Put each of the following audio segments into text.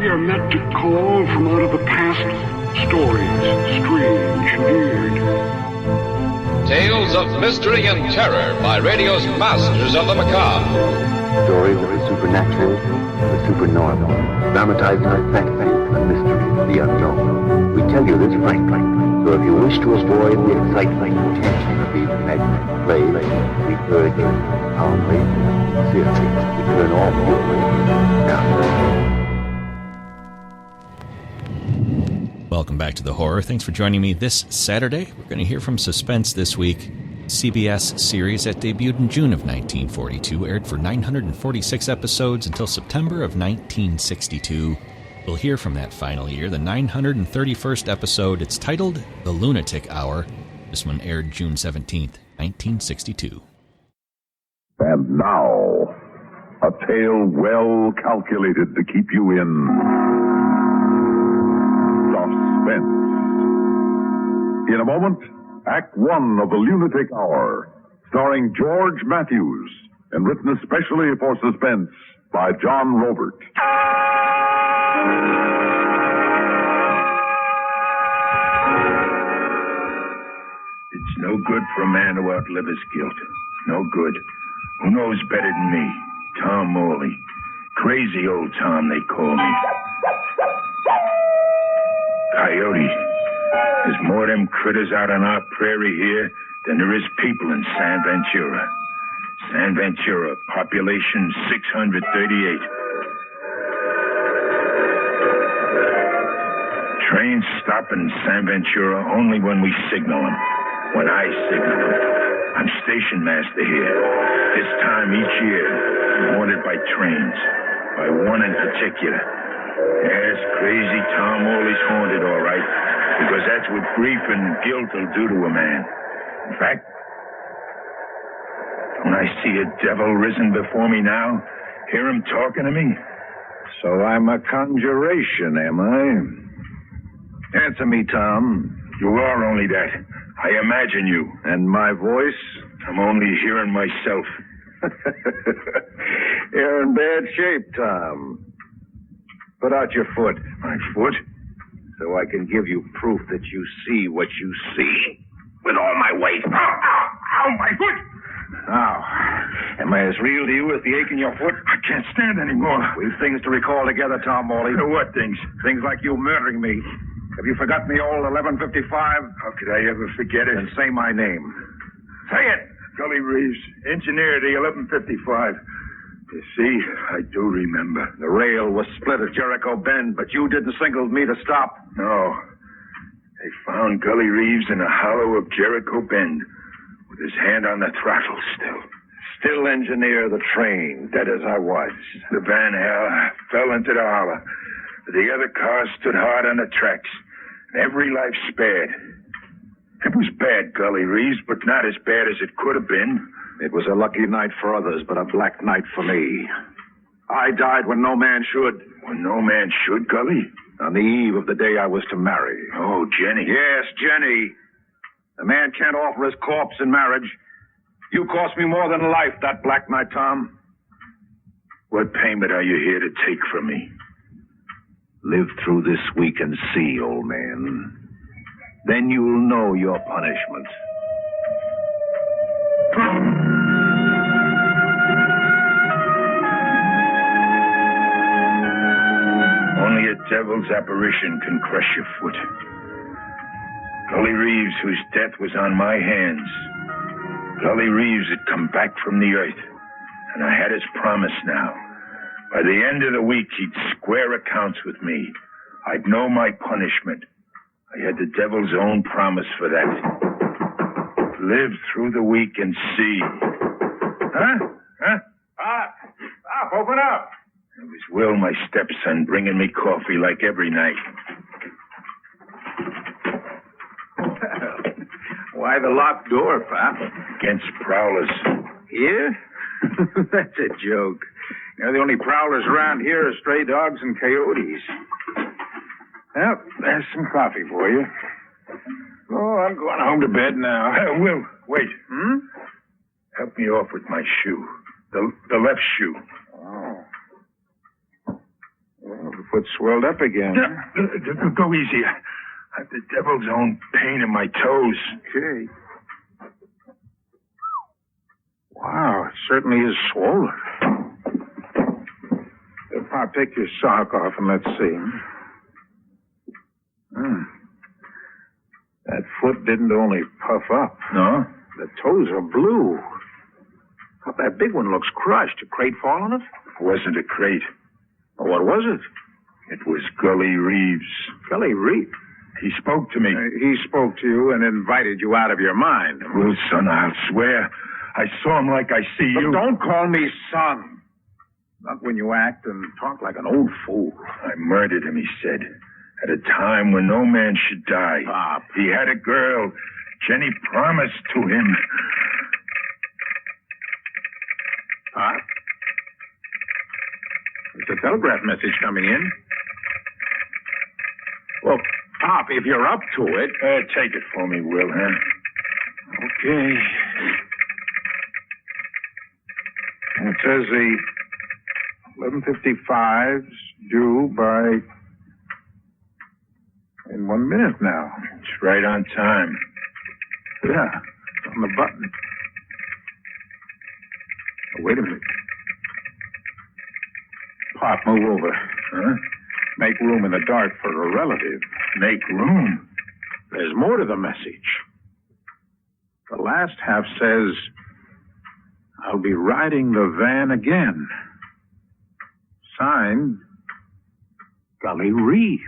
We are meant to call from out of the past stories, strange and weird. Tales of mystery and terror by radio's masters of the macabre. Stories of the supernatural, the supernormal, dramatizing the fantasy, the mystery, the unknown. We tell you this frankly, so if you wish to avoid the excitement and tension of these imaginary plays, we urge you calmly, sincerely, to turn off your radio now. Welcome back to The Horror. Thanks for joining me this Saturday. We're going to hear from Suspense this week. CBS series that debuted in June of 1942, aired for 946 episodes until September of 1962. We'll hear from that final year, the 931st episode. It's titled The Lunatic Hour. This one aired June 17th, 1962. And now, a tale well calculated to keep you in suspense. In a moment, Act One of The Lunatic Hour, starring George Matthews, and written especially for Suspense by John Robert. It's no good for a man to outlive his guilt. No good. Who knows better than me? Tom Morley. Crazy old Tom, they call me. Coyote. There's more of them critters out on our prairie here than there is people in San Ventura. San Ventura, population 638. Trains stop in San Ventura only when we signal them. When I signal them. I'm station master here. This time each year, I'm haunted by trains. By one in particular. Yes, crazy Tom Morley's haunted, all right. Because that's what grief and guilt will do to a man. In fact, don't I see a devil risen before me now? Hear him talking to me? So I'm a conjuration, am I? Answer me, Tom. You are only that. I imagine you. And my voice? I'm only hearing myself. You're in bad shape, Tom. Put out your foot. My foot? So I can give you proof that you see what you see. With all my weight. Ow, ow, ow, my foot! Now, am I as real to you as the ache in your foot? I can't stand anymore. We've things to recall together, Tom Morley. What things? Things like you murdering me. Have you forgotten the old 1155? How could I ever forget it? Then say my name. Say it! Gully Reeves, engineer to 1155. You see, I do remember. The rail was split at Jericho Bend, but you didn't signal me to stop. No. They found Gully Reeves in a hollow of Jericho Bend, with his hand on the throttle still. Still engineer the train, dead as I was. The van fell into the hollow. The other cars stood hard on the tracks, and every life spared. It was bad, Gully Reeves, but not as bad as it could have been. It was a lucky night for others, but a black night for me. I died when no man should. When no man should, Gully? On the eve of the day I was to marry. Oh, Jenny. Yes, Jenny. A man can't offer his corpse in marriage. You cost me more than life that black night, Tom. What payment are you here to take from me? Live through this week and see, old man. Then you'll know your punishment. Only a devil's apparition can crush your foot. Gully Reeves, whose death was on my hands. Gully Reeves had come back from the earth, and I had his promise now. By the end of the week, he'd square accounts with me. I'd know my punishment. I had the devil's own promise for that. Live through the week and see. Huh? Open up. It was Will, my stepson, bringing me coffee like every night. Why the locked door, Pop? Against prowlers. Here? That's a joke. You know, the only prowlers around here are stray dogs and coyotes. Well, there's some coffee for you. Oh, I'm going home to bed now. Will, wait. Help me off with my shoe. The left shoe. Oh. Well, foot swelled up again. Go easy. I've the devil's own pain in my toes. Okay. Wow, it certainly is swollen. Pop, take your sock off and let's see. That foot didn't only puff up. No? The toes are blue. Pop, that big one looks crushed. A crate fall on it? It wasn't a crate. Well, what was it? It was Gully Reeves. Gully Reeves? He spoke to me. He spoke to you and invited you out of your mind. Well, son, I'll swear. I saw him like I see you. But don't call me son. Not when you act and talk like an old fool. I murdered him, he said, at a time when no man should die. Pop. He had a girl. Jenny promised to him. Pop? There's a telegraph message coming in. Well, Pop, if you're up to it... Take it for me, Will, huh? Okay. It says the 11:55's due by... in 1 minute now. It's right on time. Yeah, it's on the button. Oh, wait a minute. Pop, move over. Huh? Make room in the dark for a relative. Make room? There's more to the message. The last half says, I'll be riding the van again. Signed, Gully Reeves.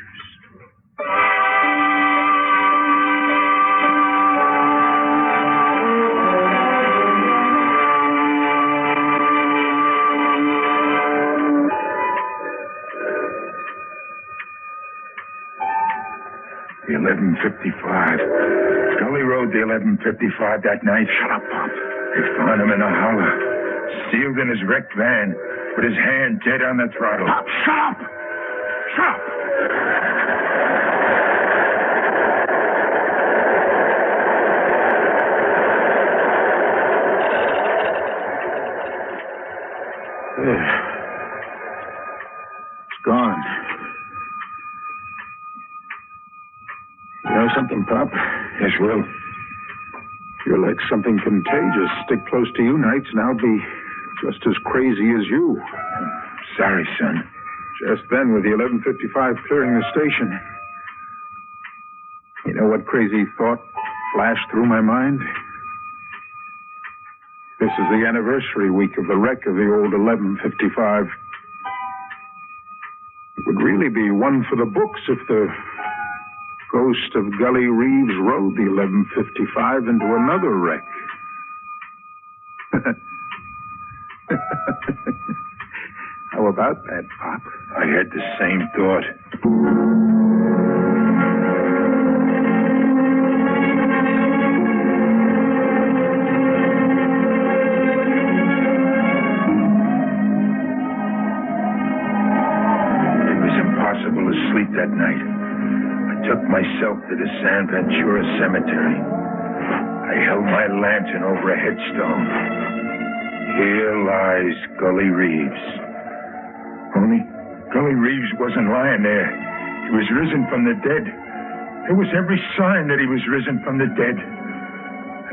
The 11:55. Gully rode the 11:55 that night. Shut up, Pop. They found him in a hollow, sealed in his wrecked van, with his hand dead on the throttle. Pop, shut up! Shut up! It's gone. You know something, Pop? Yes, Will. You're like something contagious. Stick close to you nights and I'll be just as crazy as you. Sorry, son. Just then, with the 11:55 clearing the station, you know what crazy thought flashed through my mind? This is the anniversary week of the wreck of the old 11:55. It would really be one for the books if the ghost of Gully Reeves rode the 11:55 into another wreck. How about that, Pop? I had the same thought. It was impossible to sleep that night. I took myself to the San Ventura Cemetery. I held my lantern over a headstone. Here lies Gully Reeves. Only Gully Reeves wasn't lying there. He was risen from the dead. There was every sign that he was risen from the dead.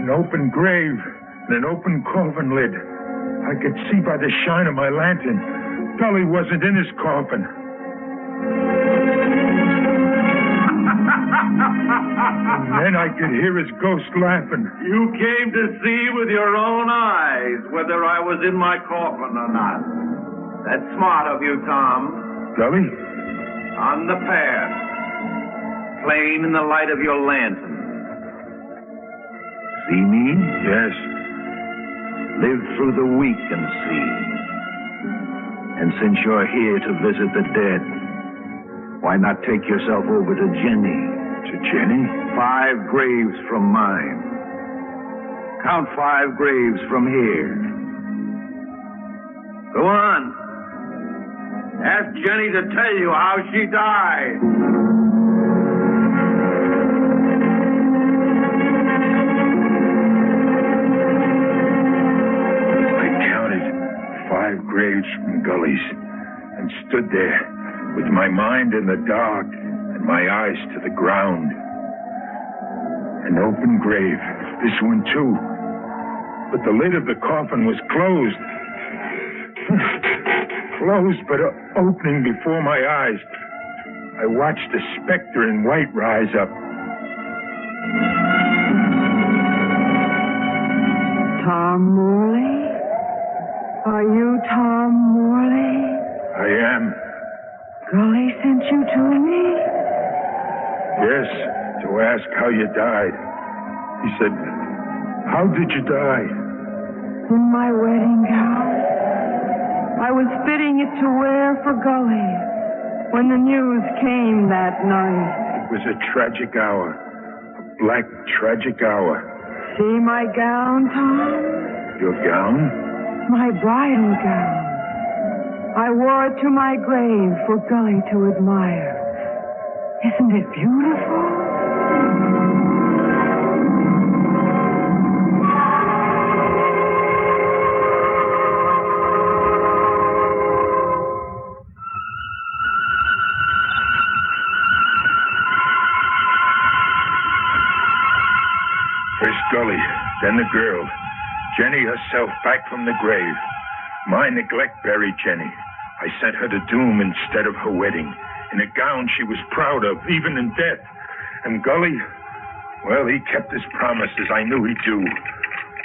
An open grave and an open coffin lid. I could see by the shine of my lantern. Gully wasn't in his coffin. And then I could hear his ghost laughing. You came to see with your own eyes whether I was in my coffin or not. That's smart of you, Tom. Gully? On the path. Plain in the light of your lantern. See me? Yes. Live through the week and see. And since you're here to visit the dead, why not take yourself over to Jenny? To Jenny? 5 graves from mine. Count 5 graves from here. Go on. Ask Jenny to tell you how she died. I counted 5 graves from Gully's and stood there, with my mind in the dark and my eyes to the ground. An open grave, this one too. But the lid of the coffin was closed. Closed, but opening before my eyes. I watched a specter in white rise up. Tom Morley? Are you Tom Morley? I am. Gully sent you to me? Yes, to ask how you died. He said, "How did you die?" In my wedding gown. I was fitting it to wear for Gully when the news came that night. It was a tragic hour. A black, tragic hour. See my gown, Tom? Your gown? My bridal gown. I wore it to my grave for Gully to admire. Isn't it beautiful? First Gully, then the girl. Jenny herself back from the grave. My neglect buried Jenny. I sent her to doom instead of her wedding, in a gown she was proud of, even in death. And Gully, well, he kept his promises. I knew he'd do.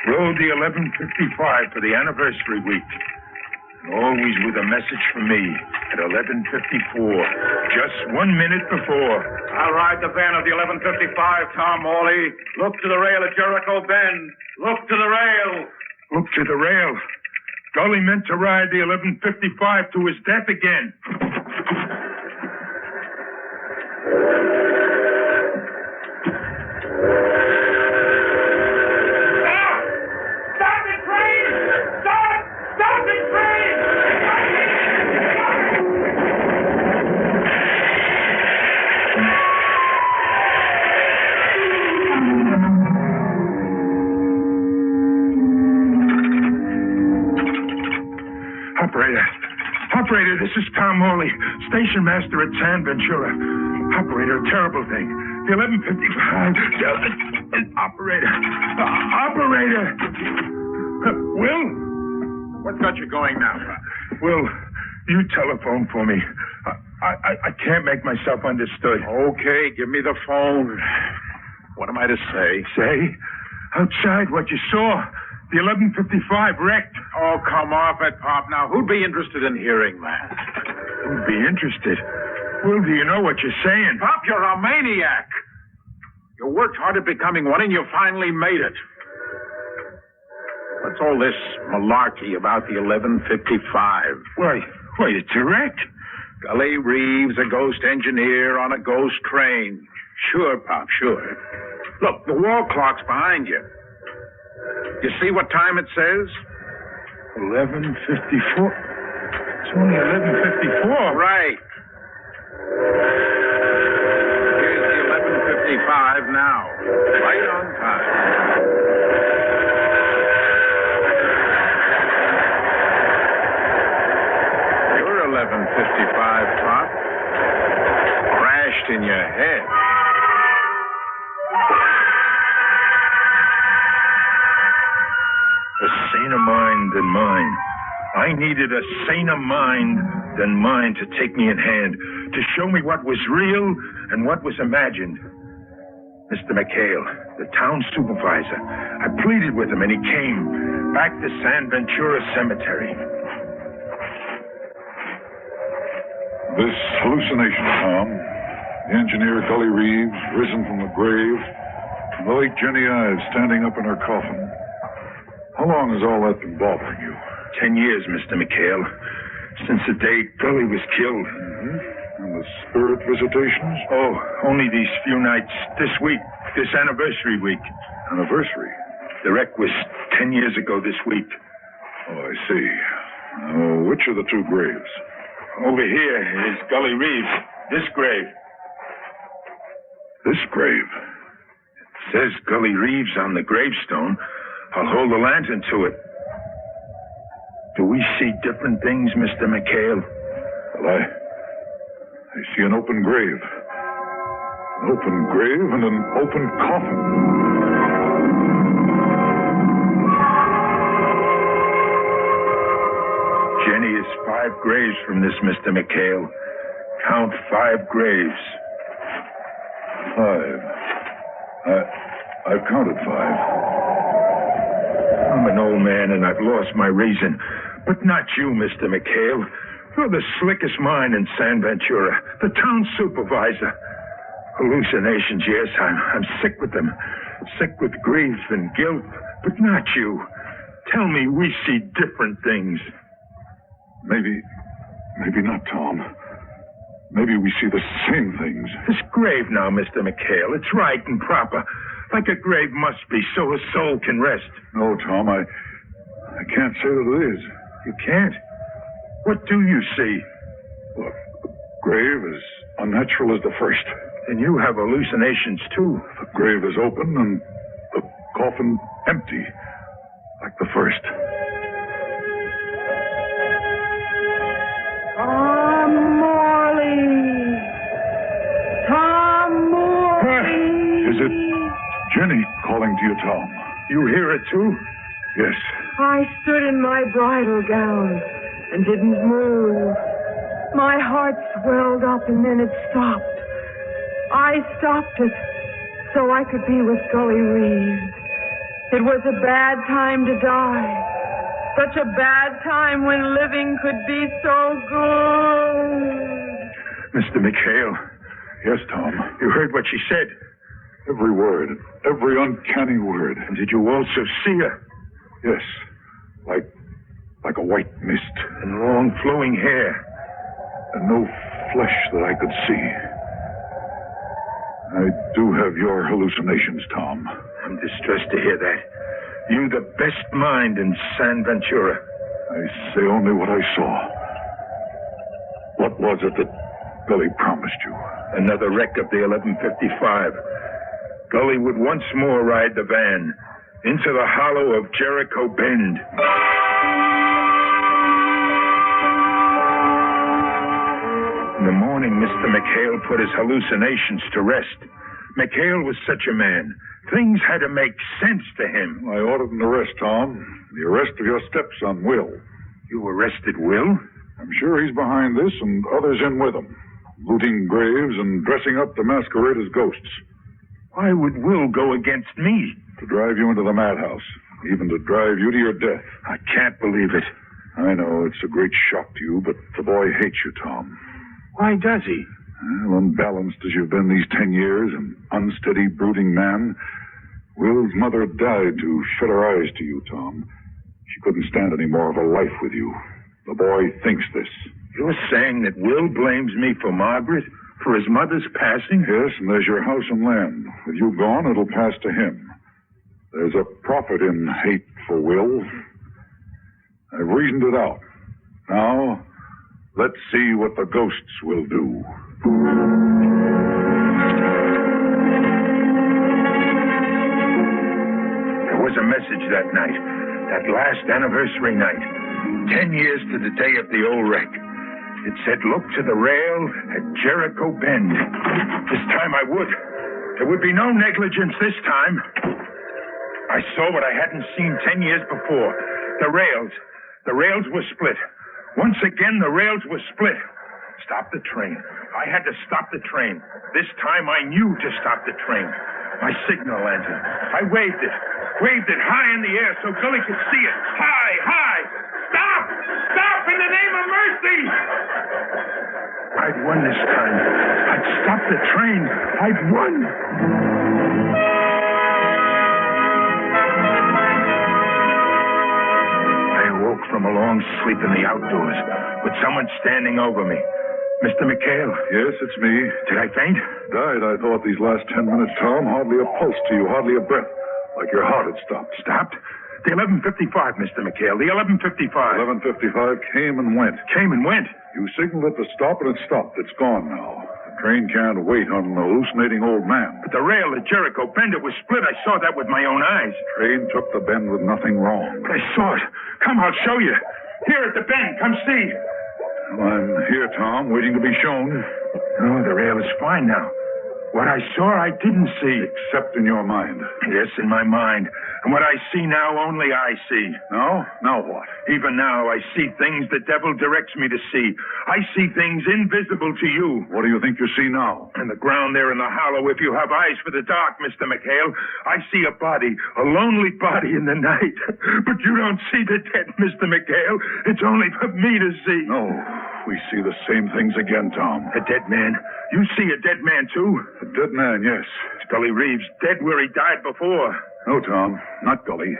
Rode the 11:55 for the anniversary week. And always with a message for me at 11:54, just 1 minute before. I'll ride the van of the 11:55, Tom Morley. Look to the rail at Jericho Bend. Look to the rail. Look to the rail. Gully meant to ride the 11:55 to his death again. Stop the train! Stop the train! Operator, this is Tom Morley, station master at San Ventura. Operator, a terrible thing. The 11:55. Operator. Will? What's got you going now, Pop? Will, you telephone for me. I can't make myself understood. Okay, give me the phone. What am I to say? Say? Outside, what you saw. The 11:55 wrecked. Oh, come off it, Pop. Now, who'd be interested in hearing that? Who'd be interested? Will, do you know what you're saying? Pop, you're a maniac. You worked hard at becoming one, and you finally made it. What's all this malarkey about the 11:55? Why, it's a wreck. Gully Reeves, a ghost engineer on a ghost train. Sure, Pop, sure. Look, the wall clock's behind you. You see what time it says? 11:54. It's only 11:54. Right. Here's the 11:55 now. Right on time. Your 11:55, Pop. Crashed in your head. A saner mind than mine. I needed a saner mind than mine to take me in hand, to show me what was real and what was imagined. Mr. McHale, the town supervisor, I pleaded with him and he came back to San Ventura Cemetery. This hallucination, Tom. The engineer Gully Reeves, risen from the grave, and the late Jenny Ives standing up in her coffin. How long has all that been bothering you? 10 years, Mr. McHale. Since the day Gully was killed. Mm-hmm. And the spirit visitations? Oh, only these few nights. This week. This anniversary week. Anniversary? The wreck was 10 years ago this week. Oh, I see. Which of the two graves? Over here is Gully Reeves. This grave. This grave? It says Gully Reeves on the gravestone. I'll hold the lantern to it. Do we see different things, Mr. McHale? Well, I see an open grave. An open grave and an open coffin. Jenny is 5 graves from this, Mr. McHale. Count 5 graves. 5. I've counted 5. I'm an old man and I've lost my reason. But not you, Mr. McHale. You're the slickest mind in San Ventura, the town supervisor. Hallucinations, yes, I'm sick with them. Sick with grief and guilt, but not you. Tell me we see different things. Maybe not, Tom. Maybe we see the same things. This grave now, Mr. McHale, it's right and proper. Like a grave must be, so a soul can rest. No, Tom, I can't say that it is. You can't? What do you see? Look, the grave is unnatural as the first. Then you have hallucinations, too. The grave is open and the coffin empty, like the first. Tom Morley! Tom Morley! Is it Jenny calling to you, Tom? You hear it, too? Yes. I stood in my bridal gown and didn't move. My heart swelled up and then it stopped. I stopped it so I could be with Gully Reeves. It was a bad time to die. Such a bad time when living could be so good. Mr. McHale. Yes, Tom. You heard what she said. Every word. Every uncanny word. And did you also see her? Yes. Like a white mist. And long flowing hair. And no flesh that I could see. I do have your hallucinations, Tom. I'm distressed to hear that. You the best mind in San Ventura. I say only what I saw. What was it that Gully promised you? Another wreck of the 1155. Gully would once more ride the van into the hollow of Jericho Bend. In the morning, Mr. McHale put his hallucinations to rest. McHale was such a man. Things had to make sense to him. I ordered an arrest, Tom. The arrest of your stepson, Will. You arrested Will? I'm sure he's behind this and others in with him. Looting graves and dressing up to masquerade as ghosts. Why would Will go against me? To drive you into the madhouse. Even to drive you to your death. I can't believe it. I know, it's a great shock to you, but the boy hates you, Tom. Why does he? Well, unbalanced as you've been these 10 years, an unsteady, brooding man, Will's mother died to shut her eyes to you, Tom. She couldn't stand any more of a life with you. The boy thinks this. You're saying that Will blames me for Margaret? For his mother's passing? Yes, and there's your house and land. With you gone, it'll pass to him. There's a profit in hate for Will. I've reasoned it out. Now, let's see what the ghosts will do. There was a message that night, that last anniversary night. 10 years to the day of the old wreck. It said, look to the rail at Jericho Bend. This time I would. There would be no negligence this time. I saw what I hadn't seen 10 years before. The rails were split. Once again, the rails were split. Stop the train. I had to stop the train. This time I knew to stop the train. My signal lantern. I waved it high in the air so Gully could see it. High, high. Stop! Stop in the name of mercy! I'd won this time. I'd stopped the train. I'd won. I awoke from a long sleep in the outdoors with someone standing over me. Mr. McHale. Yes, it's me. Did I faint? Died, I thought, these last 10 minutes, Tom. Hardly a pulse to you, hardly a breath. Like your heart had stopped. Stopped? The 1155, Mr. McHale. The 1155. 1155 came and went. Came and went? You signaled it to stop, and it stopped. It's gone now. The train can't wait on an hallucinating old man. But the rail at Jericho Bend, it was split. I saw that with my own eyes. Train took the bend with nothing wrong. But I saw it. Come, I'll show you. Here at the bend. Come see. Well, I'm here, Tom, waiting to be shown. Oh, the rail is fine now. What I saw, I didn't see. Except in your mind. Yes, in my mind. And what I see now, only I see. No? Now what? Even now, I see things the devil directs me to see. I see things invisible to you. What do you think you see now? And the ground there in the hollow, if you have eyes for the dark, Mr. McHale, I see a body, a lonely body in the night. But you don't see the dead, Mr. McHale. It's only for me to see. No, we see the same things again, Tom. A dead man. You see a dead man, too? A dead man, yes. Scully Reeves, dead where he died before. No, Tom, not Gully.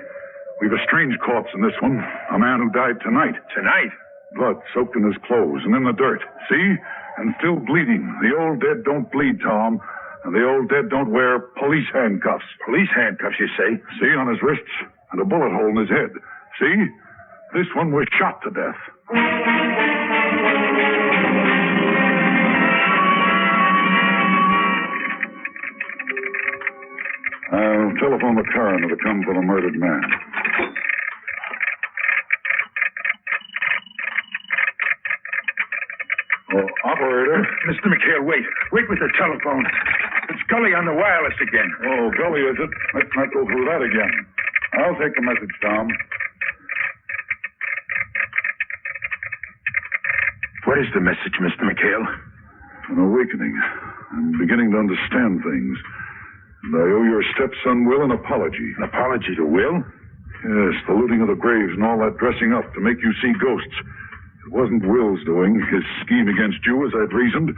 We've a strange corpse in this one. A man who died tonight. Tonight? Blood soaked in his clothes and in the dirt. See? And still bleeding. The old dead don't bleed, Tom. And the old dead don't wear police handcuffs. Police handcuffs, you say? See, on his wrists and a bullet hole in his head. See? This one was shot to death. I'll telephone the coroner to come for the murdered man. Oh, operator. Mr. McHale, wait. Wait with the telephone. It's Gully on the wireless again. Oh, Gully, is it? Let's not go through that again. I'll take the message, Tom. What is the message, Mr. McHale? An awakening. I'm beginning to understand things. And I owe your stepson Will an apology. An apology to Will? Yes, the looting of the graves and all that dressing up to make you see ghosts. It wasn't Will's doing, his scheme against you, as I'd reasoned.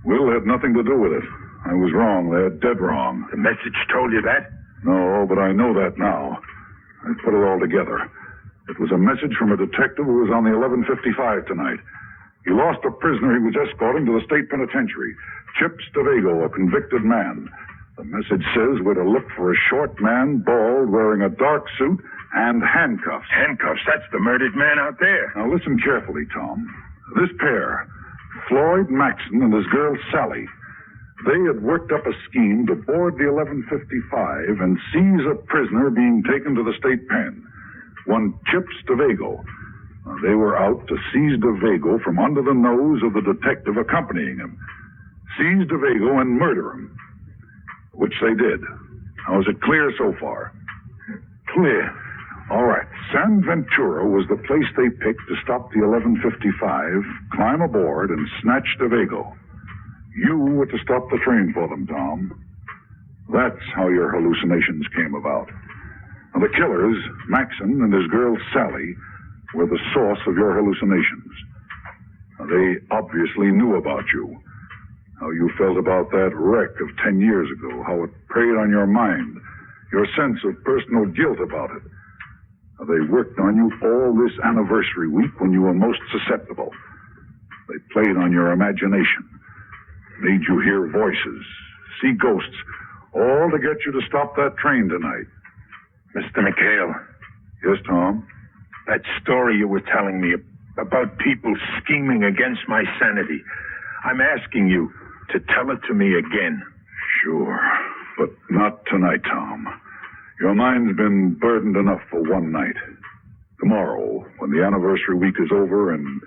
Will had nothing to do with it. I was wrong there, dead wrong. The message told you that? No, but I know that now. I put it all together. It was a message from a detective who was on the 1155 tonight. He lost a prisoner he was escorting to the state penitentiary. Chip Stavago, a convicted man. The message says we're to look for a short man, bald, wearing a dark suit, and handcuffs. Handcuffs? That's the murdered man out there. Now listen carefully, Tom. This pair, Floyd Maxson and his girl Sally, they had worked up a scheme to board the 1155 and seize a prisoner being taken to the state pen. One Chip Stavago. Now, they were out to seize Stavago from under the nose of the detective accompanying him. Seize Stavago and murder him. Which they did. Now, is it clear so far? Clear. All right. San Ventura was the place they picked to stop the 1155, climb aboard, and snatch Stavago. You were to stop the train for them, Tom. That's how your hallucinations came about. Now, the killers, Maxson and his girl Sally, were the source of your hallucinations. Now, they obviously knew about you. How you felt about that wreck of 10 years ago, how it preyed on your mind, your sense of personal guilt about it. How they worked on you all this anniversary week when you were most susceptible. They played on your imagination, made you hear voices, see ghosts, all to get you to stop that train tonight. Mr. McHale. Yes, Tom? That story you were telling me about people scheming against my sanity, I'm asking you to tell it to me again. Sure, but not tonight, Tom. Your mind's been burdened enough for one night. Tomorrow, when the anniversary week is over and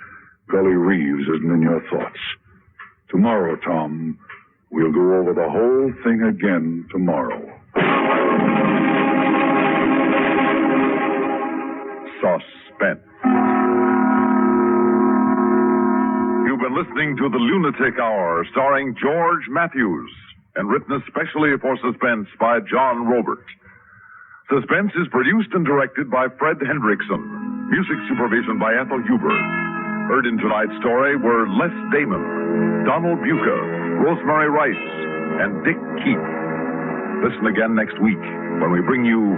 Gully Reeves isn't in your thoughts. Tomorrow, Tom, we'll go over the whole thing again tomorrow. Suspense. You've been listening to The Lunatic Hour, starring George Matthews, and written especially for Suspense by John Robert. Suspense is produced and directed by Fred Hendrickson. Music supervision by Ethel Huber. Heard in tonight's story were Les Damon, Donald Buca, Rosemary Rice, and Dick Keith. Listen again next week when we bring you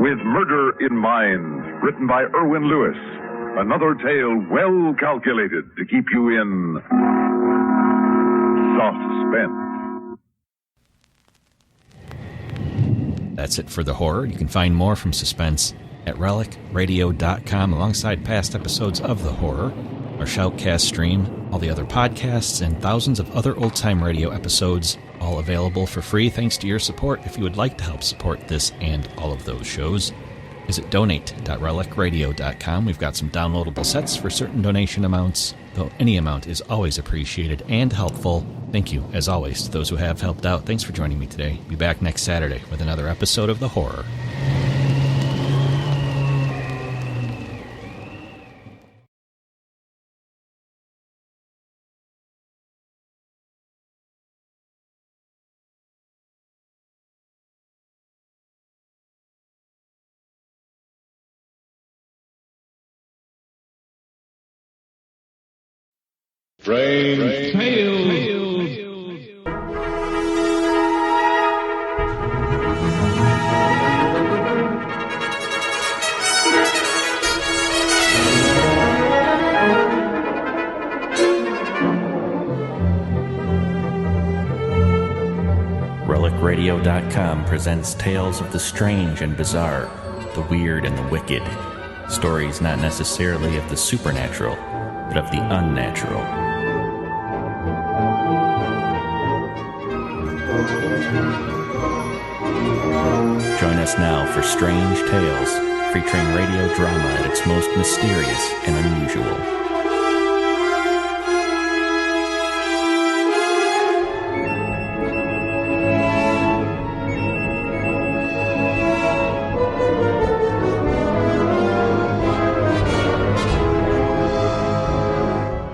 With Murder in Mind, written by Erwin Lewis. Another tale well calculated to keep you in suspense. That's it for the horror. You can find more from Suspense at relicradio.com alongside past episodes of The Horror, our Shoutcast stream, all the other podcasts, and thousands of other old-time radio episodes, all available for free thanks to your support. If you would like to help support this and all of those shows, Visit donate.relicradio.com. We've got some downloadable sets for certain donation amounts, though any amount is always appreciated and helpful. Thank you, as always, to those who have helped out. Thanks for joining me today. Be back next Saturday with another episode of The Horror. Strange Tales. RelicRadio.com presents tales of the strange and bizarre, the weird and the wicked. Stories not necessarily of the supernatural, but of the unnatural. Join us now for Strange Tales, featuring radio drama at its most mysterious and unusual.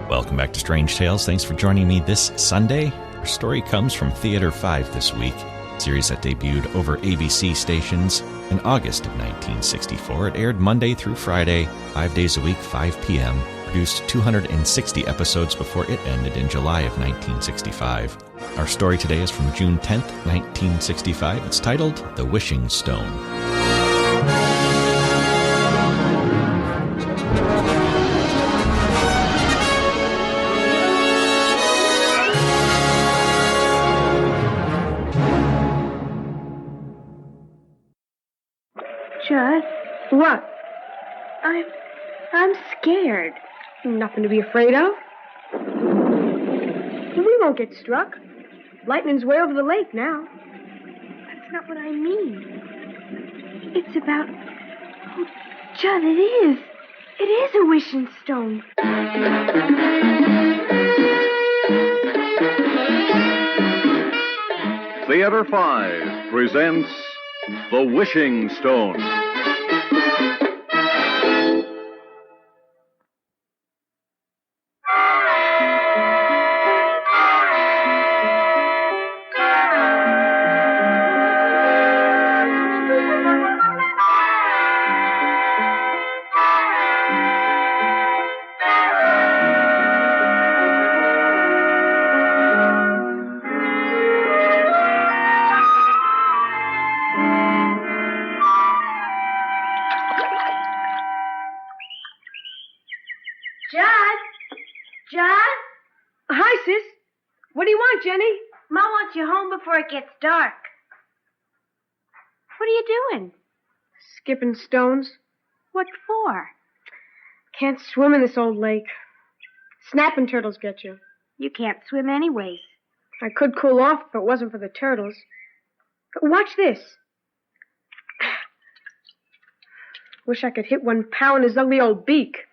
Welcome back to Strange Tales. Thanks for joining me this Sunday. Our story comes from Theater 5 this week, a series that debuted over ABC stations in August of 1964. It aired Monday through Friday, 5 days a week, 5 p.m., produced 260 episodes before it ended in July of 1965. Our story today is from June 10th, 1965. It's titled The Wishing Stone. Judd? What? I'm scared. Nothing to be afraid of. We won't get struck. Lightning's way over the lake now. That's not what I mean. It's about... Oh, Judd, it is. It is a wishing stone. Theater 5 presents The Wishing Stone. Hi, sis. What do you want, Jenny? Ma wants you home before it gets dark. What are you doing? Skipping stones. What for? Can't swim in this old lake. Snapping turtles get you. You can't swim anyways. I could cool off if it wasn't for the turtles. But watch this. Wish I could hit one pound his ugly old beak.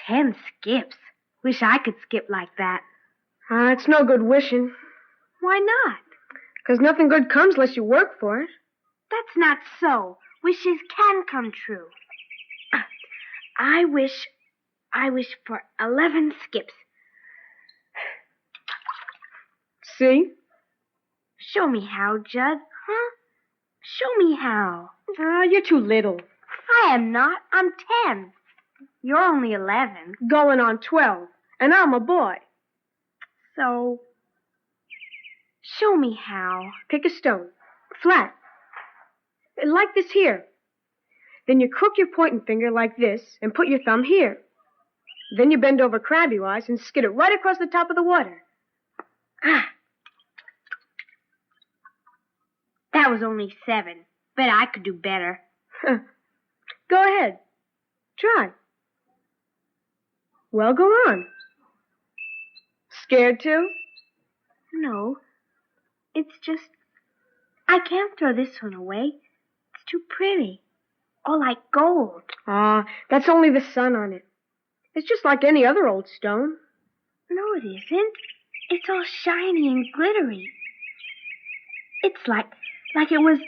10 skips. Wish I could skip like that. It's no good wishing. Why not? 'Cause nothing good comes unless you work for it. That's not so. Wishes can come true. I wish for 11 skips. See? Show me how, Judd. Huh? Show me how. You're too little. I am not. I'm 10. You're only 11. Going on 12. And I'm a boy. So, show me how. Pick a stone. Flat. Like this here. Then you crook your pointing finger like this and put your thumb here. Then you bend over crabby-wise and skid it right across the top of the water. That was only 7. Bet I could do better. Go ahead. Try. Well, go on. Scared too? No. It's just... I can't throw this one away. It's too pretty. All like gold. That's only the sun on it. It's just like any other old stone. No, it isn't. It's all shiny and glittery. It's like it was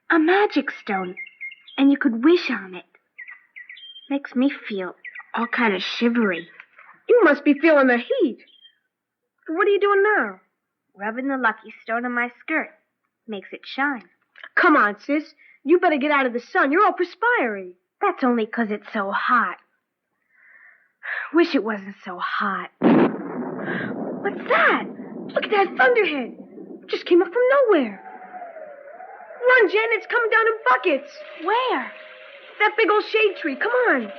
a magic stone, and you could wish on it. Makes me feel all kind of shivery. You must be feeling the heat. What are you doing now? Rubbing the lucky stone on my skirt. Makes it shine. Come on, sis. You better get out of the sun. You're all perspiring. That's only 'cause it's so hot. Wish it wasn't so hot. What's that? Look at that thunderhead. It just came up from nowhere. Run, Jen. It's coming down in buckets. Where? That big old shade tree. Come on.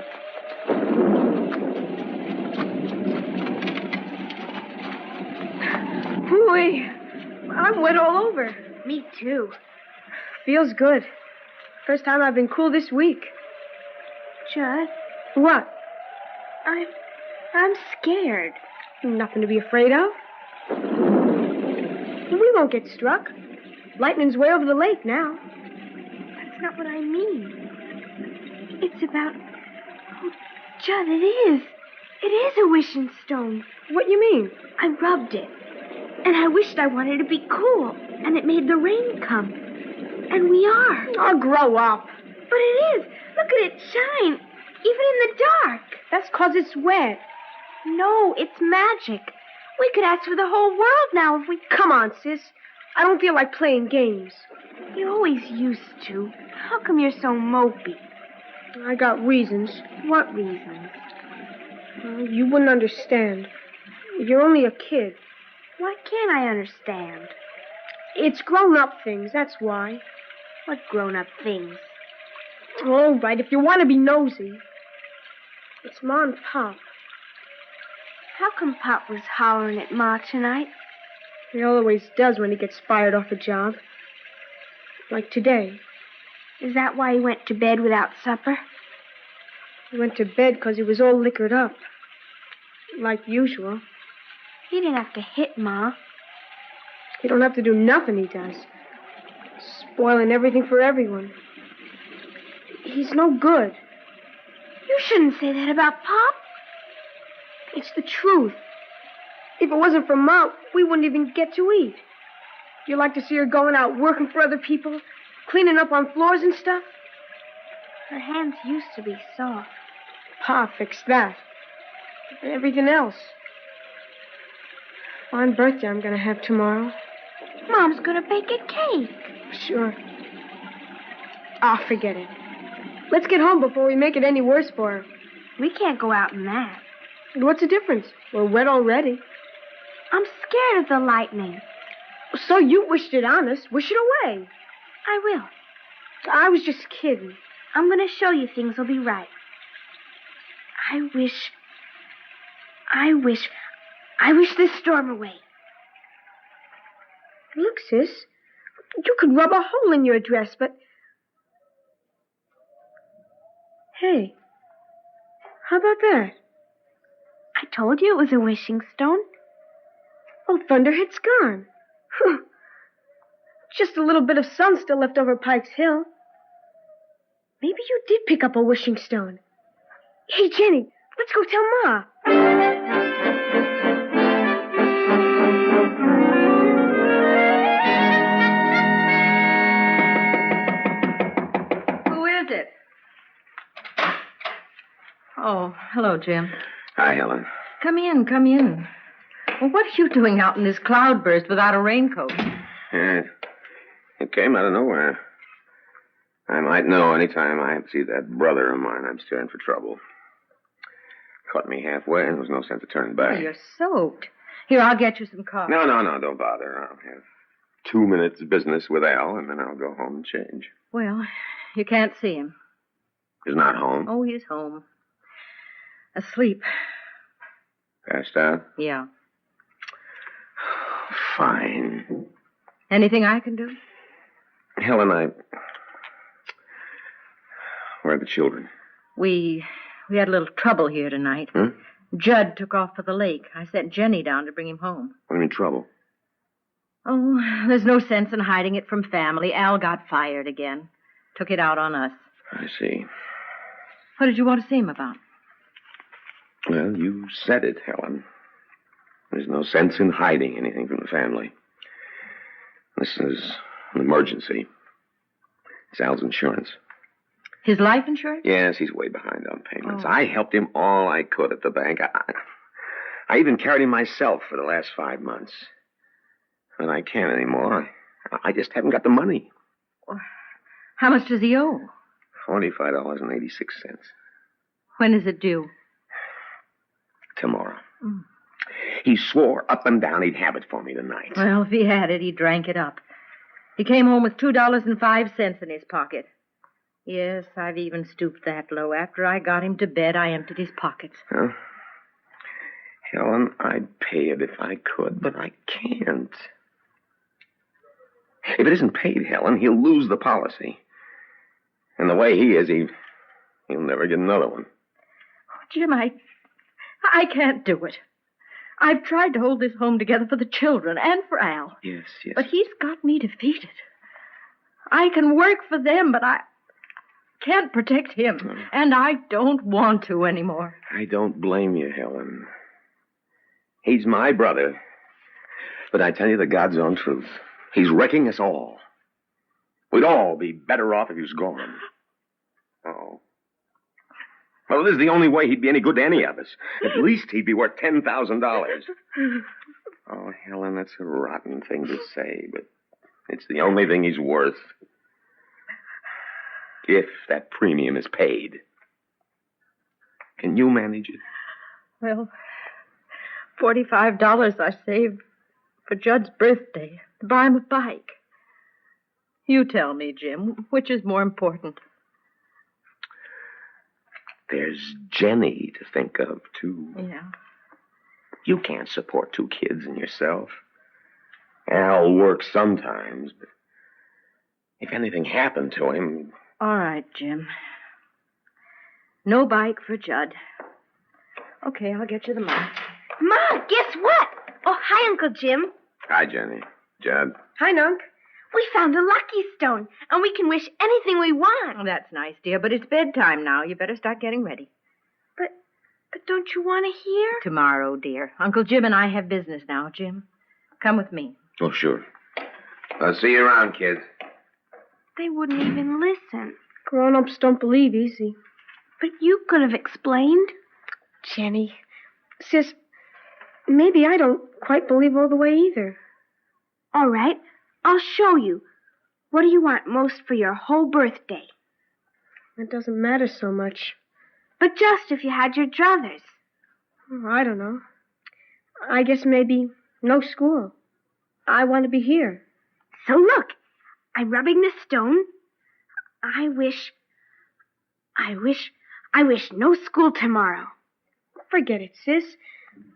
Boy, I'm wet all over. Me too. Feels good. First time I've been cool this week. Judd. What? I'm scared. Nothing to be afraid of. We won't get struck. Lightning's way over the lake now. That's not what I mean. It's about... Oh, Judd, it is. It is a wishing stone. What you mean? I rubbed it. And I wished I wanted to be cool. And it made the rain come. And we are. Oh, grow up. But it is. Look at it shine. Even in the dark. That's 'cause it's wet. No, it's magic. We could ask for the whole world now if we... Come on, sis. I don't feel like playing games. You always used to. How come you're so mopey? I got reasons. What reasons? Well, you wouldn't understand. You're only a kid. Why can't I understand? It's grown-up things, that's why. What grown-up things? All right, if you want to be nosy. It's Ma and Pop. How come Pop was hollering at Ma tonight? He always does when he gets fired off a job. Like today. Is that why he went to bed without supper? He went to bed 'cause he was all liquored up. Like usual. He didn't have to hit Ma. He don't have to do nothing, he does. Spoiling everything for everyone. He's no good. You shouldn't say that about Pop. It's the truth. If it wasn't for Ma, we wouldn't even get to eat. You like to see her going out working for other people, cleaning up on floors and stuff? Her hands used to be soft. Pa fixed that. And everything else. Fine birthday I'm going to have tomorrow. Mom's going to bake a cake. Sure. Forget it. Let's get home before we make it any worse for her. We can't go out in that. What's the difference? We're wet already. I'm scared of the lightning. So you wished it on us. Wish it away. I will. I was just kidding. I'm going to show you things will be right. I wish this storm away. Look, sis. You could rub a hole in your dress, but... Hey. How about that? I told you it was a wishing stone. Well, Thunderhead's gone. Just a little bit of sun still left over Pike's Hill. Maybe you did pick up a wishing stone. Hey, Jenny, let's go tell Ma. Who is it? Oh, hello, Jim. Hi, Helen. Come in, come in. Well, what are you doing out in this cloudburst without a raincoat? It came out of nowhere. I might know any time I see that brother of mine I'm steering for trouble. Caught me halfway, and there was no sense of turning back. Oh, you're soaked. Here, I'll get you some coffee. No, don't bother. I'll have 2 minutes business with Al, and then I'll go home and change. Well, you can't see him. He's not home? Oh, he's home. Asleep. Passed out? Yeah. Fine. Anything I can do? Helen, where are the children? We had a little trouble here tonight. Huh? Judd took off for the lake. I sent Jenny down to bring him home. What do you mean, trouble? Oh, there's no sense in hiding it from family. Al got fired again. Took it out on us. I see. What did you want to see him about? Well, you said it, Helen. There's no sense in hiding anything from the family. This is an emergency. Sal's insurance. His life insurance? Yes, he's way behind on payments. Oh. I helped him all I could at the bank. I even carried him myself for the last 5 months. And I can't anymore. I just haven't got the money. How much does he owe? $45.86. When is it due? Tomorrow. He swore up and down he'd have it for me tonight. Well, if he had it, he drank it up. He came home with $2.05 in his pocket. Yes, I've even stooped that low. After I got him to bed, I emptied his pockets. Huh? Helen, I'd pay it if I could, but I can't. If it isn't paid, Helen, he'll lose the policy. And the way he is, he'll never get another one. Jim, I can't do it. I've tried to hold this home together for the children and for Al. Yes. But he's got me defeated. I can work for them, but I can't protect him. And I don't want to anymore. I don't blame you, Helen. He's my brother. But I tell you the God's own truth. He's wrecking us all. We'd all be better off if he was gone. Oh. Well, this is the only way he'd be any good to any of us. At least he'd be worth $10,000. Oh, Helen, that's a rotten thing to say, but it's the only thing he's worth. If that premium is paid. Can you manage it? Well, $45 I saved for Judd's birthday to buy him a bike. You tell me, Jim, which is more important? There's Jenny to think of, too. Yeah. You can't support 2 kids and yourself. Al works sometimes, but if anything happened to him... All right, Jim. No bike for Judd. Okay, I'll get you the money. Ma, guess what? Oh, hi, Uncle Jim. Hi, Jenny. Judd. Hi, Nunk. We found a lucky stone, and we can wish anything we want. Oh, that's nice, dear, but it's bedtime now. You better start getting ready. But don't you want to hear? Tomorrow, dear. Uncle Jim and I have business now, Jim. Come with me. Oh, sure. I'll see you around, kids. They wouldn't even listen. Grown-ups don't believe easy. But you could have explained. Jenny. Sis, maybe I don't quite believe all the way either. All right, I'll show you. What do you want most for your whole birthday? It doesn't matter so much. But just if you had your druthers. Oh, I don't know. I guess maybe no school. I want to be here. So look, I'm rubbing this stone. I wish no school tomorrow. Forget it, sis.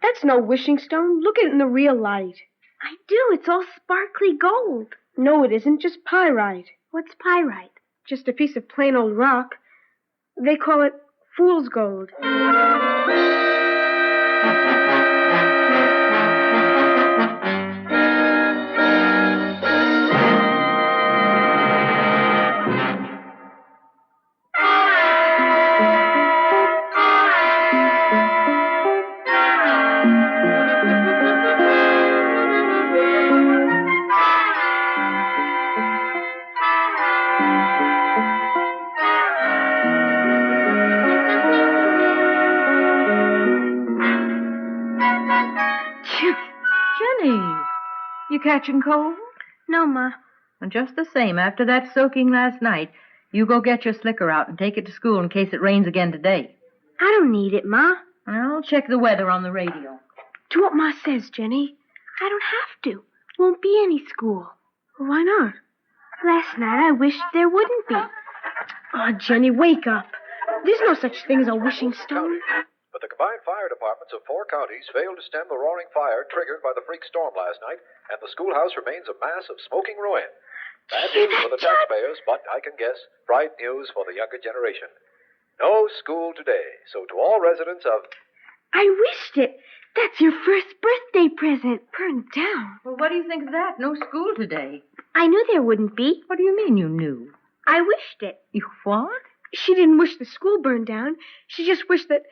That's no wishing stone. Look at it in the real light. I do. It's all sparkly gold. No, it isn't. Just pyrite. What's pyrite? Just a piece of plain old rock. They call it fool's gold. You catching cold? No, Ma. And just the same, after that soaking last night, you go get your slicker out and take it to school in case it rains again today. I don't need it, Ma. I'll check the weather on the radio. Do what Ma says, Jenny. I don't have to. Won't be any school. Why not? Last night I wished there wouldn't be. Oh, Jenny, wake up. There's no such thing as a wishing stone. But the combined fire departments of 4 counties failed to stem the roaring fire triggered by the freak storm last night, and the schoolhouse remains a mass of smoking ruin. Bad news for the taxpayers, but I can guess, bright news for the younger generation. No school today, so to all residents of... I wished it. That's your first birthday present. Burned down. Well, what do you think of that? No school today. I knew there wouldn't be. What do you mean you knew? I wished it. You what? She didn't wish the school burned down. She just wished that,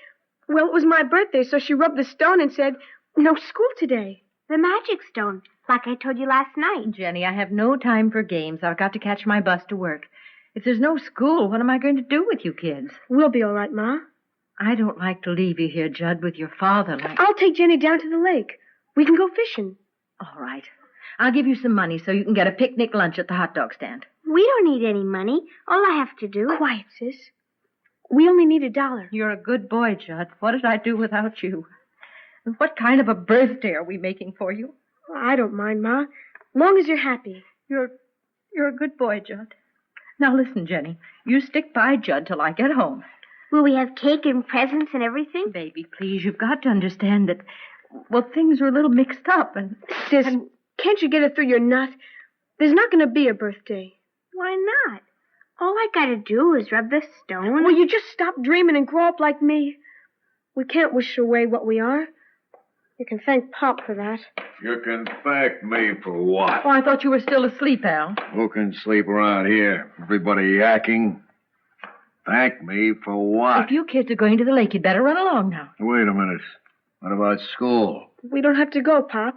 well, it was my birthday, so she rubbed the stone and said, no school today. The magic stone, like I told you last night. Jenny, I have no time for games. I've got to catch my bus to work. If there's no school, what am I going to do with you kids? We'll be all right, Ma. I don't like to leave you here, Judd, with your father. I'll take Jenny down to the lake. We can go fishing. All right. I'll give you some money so you can get a picnic lunch at the hot dog stand. We don't need any money. All I have to do... Quiet, sis. We only need $1. You're a good boy, Judd. What did I do without you? And what kind of a birthday are we making for you? I don't mind, Ma. Long as you're happy. You're a good boy, Judd. Now listen, Jenny. You stick by Judd till I get home. Will we have cake and presents and everything? Baby, please, you've got to understand that, well, things are a little mixed up and... Sis, can't you get it through your nut? There's not going to be a birthday. Why not? All I gotta do is rub the stone. Will you just stop dreaming and grow up like me? We can't wish away what we are. You can thank Pop for that. You can thank me for what? Oh, I thought you were still asleep, Al. Who can sleep around here? Everybody yakking? Thank me for what? If you kids are going to the lake, you'd better run along now. Wait a minute. What about school? We don't have to go, Pop.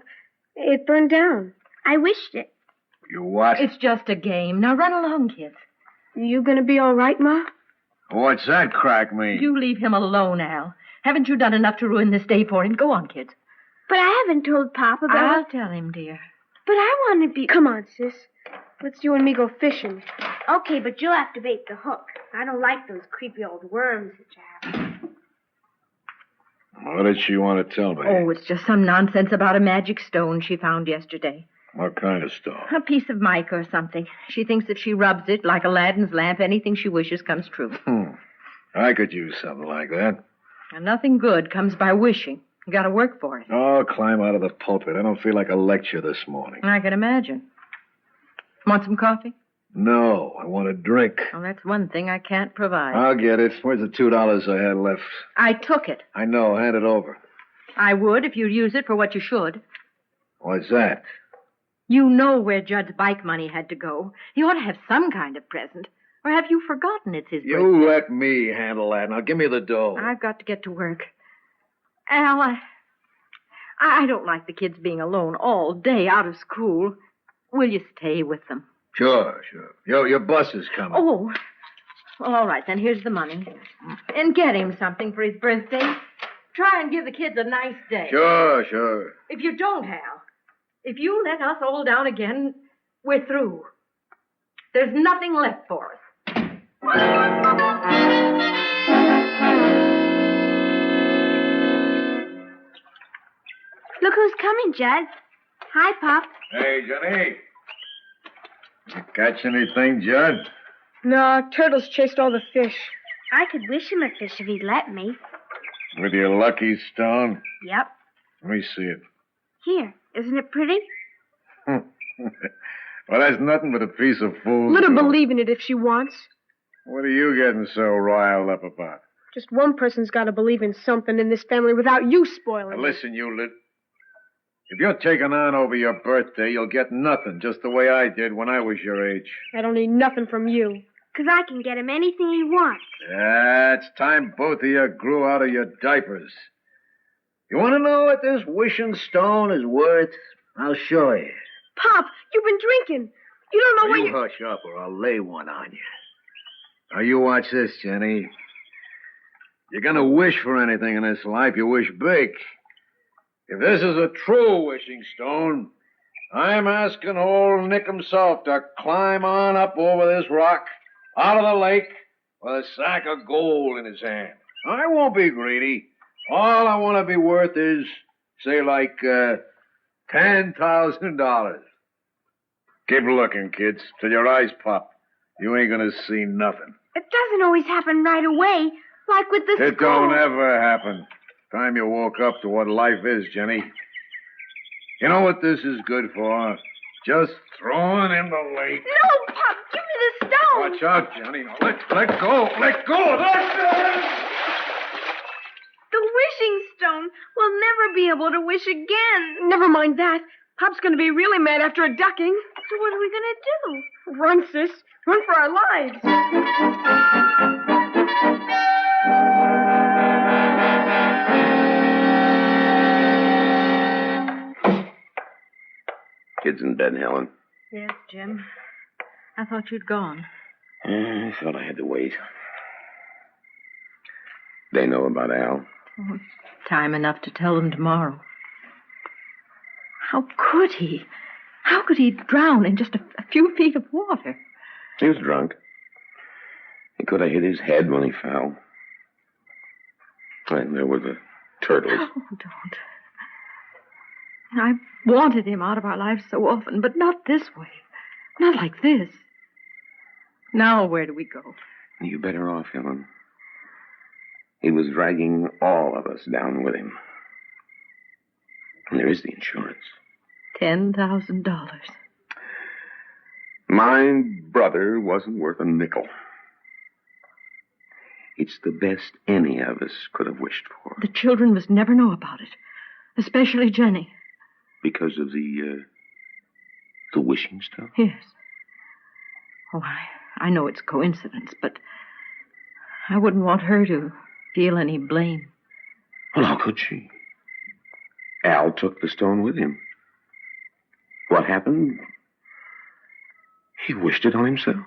It burned down. I wished it. You what? It's just a game. Now run along, kids. You gonna be all right, Ma? What's that crack mean? You leave him alone, Al. Haven't you done enough to ruin this day for him? Go on, kids. But I haven't told Pop about I'll it. tell him, dear. But I want to be... Come on, sis. Let's you and me go fishing. Okay, but you'll have to bait the hook. I don't like those creepy old worms that you have. What did she want to tell me? Oh, it's just some nonsense about a magic stone she found yesterday. What kind of stone? A piece of mica or something. She thinks if she rubs it, like Aladdin's lamp, anything she wishes comes true. I could use something like that. And nothing good comes by wishing. You gotta work for it. Oh, climb out of the pulpit. I don't feel like a lecture this morning. I can imagine. Want some coffee? No, I want a drink. Well, that's one thing I can't provide. I'll get it. Where's the $2 I had left? I took it. I know. Hand it over. I would if you'd use it for what you should. What's that? You know where Judd's bike money had to go. He ought to have some kind of present. Or have you forgotten it's his birthday? You let me handle that. Now give me the dough. I've got to get to work. Al, I don't like the kids being alone all day out of school. Will you stay with them? Sure. Your bus is coming. Oh, well, all right, then here's the money. And get him something for his birthday. Try and give the kids a nice day. Sure. If you don't, Hal, if you let us all down again, we're through. There's nothing left for us. Look who's coming, Judd. Hi, Pop. Hey, Jenny. You catch anything, Judd? No, turtles chased all the fish. I could wish him a fish if he'd let me. With your lucky stone? Yep. Let me see it. Here, isn't it pretty? Well, that's nothing but a piece of fool's Let her gold. believe in it if she wants. What are you getting so riled up about? Just one person's got to believe in something in this family without you spoiling Now, it. listen, you lit. If you're taking on over your birthday, you'll get nothing, just the way I did when I was your age. I don't need nothing from you. 'Cause I can get him anything he wants. It's time both of you grew out of your diapers. You want to know what this wishing stone is worth? I'll show you. Pop, you've been drinking. You don't know Now, what you hush up or I'll lay one on you. Now, you watch this, Jenny. You're going to wish for anything in this life, you wish big. If this is a true wishing stone, I'm asking old Nick himself to climb on up over this rock, out of the lake, with a sack of gold in his hand. I won't be greedy. All I want to be worth is, say, like, $10,000. Keep looking, kids, till your eyes pop. You ain't gonna see nothing. It doesn't always happen right away, like with this It don't ever happen. Time you woke up to what life is, Jenny. You know what this is good for? Just throwing in the lake. No, Pop, give me the stone. Watch out, Jenny. Now, let go. Let go. The wishing stone. We'll never be able to wish again. Never mind that. Pop's going to be really mad after a ducking. So what are we going to do? Run, sis. Run for our lives. Kids in bed, Helen. Yes, Jim. I thought you'd gone. I thought I had to wait. They know about Al. Oh, it's time enough to tell them tomorrow. How could he? How could he drown in just a few feet of water? He was drunk. He could have hit his head when he fell. And there were the turtles. Oh, don't. I've wanted him out of our lives so often, but not this way. Not like this. Now where do we go? You're better off, Helen. He was dragging all of us down with him. And there is the insurance. $10,000. My brother wasn't worth a nickel. It's the best any of us could have wished for. The children must never know about it, especially Jenny. Because of the wishing stuff? Yes. Oh, I know it's coincidence, but I wouldn't want her to feel any blame. Well, how could she? Al took the stone with him. What happened? He wished it on himself.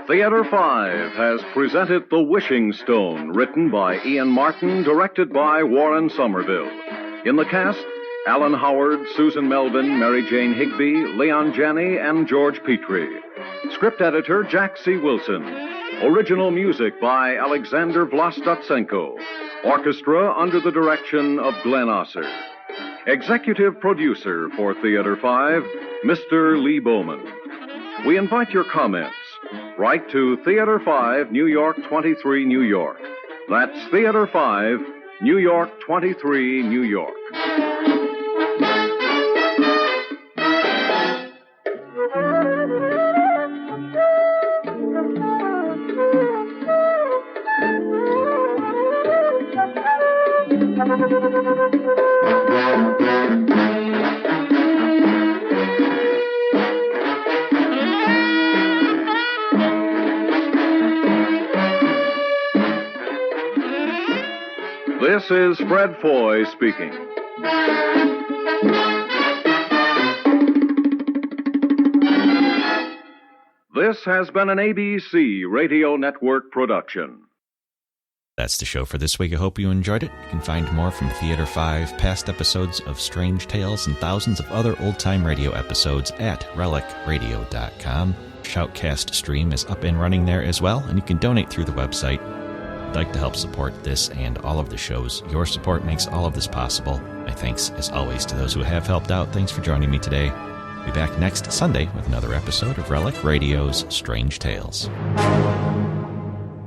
Theater 5 has presented The Wishing Stone, written by Ian Martin, directed by Warren Somerville. In the cast, Alan Howard, Susan Melvin, Mary Jane Higby, Leon Janney, and George Petrie. Script editor, Jack C. Wilson. Original music by Alexander Vlastotsenko. Orchestra under the direction of Glenn Osser. Executive producer for Theater 5, Mr. Lee Bowman. We invite your comments. Write to Theater 5, New York 23, New York. That's Theater 5, New York 23, New York. This is Fred Foy speaking. This has been an ABC Radio Network production. That's the show for this week. I hope you enjoyed it. You can find more from Theater 5, past episodes of Strange Tales, and thousands of other old-time radio episodes at relicradio.com. Shoutcast stream is up and running there as well, and you can donate through the website. If you'd like to help support this and all of the shows, your support makes all of this possible. My thanks, as always, to those who have helped out. Thanks for joining me today. I'll be back next Sunday with another episode of Relic Radio's Strange Tales.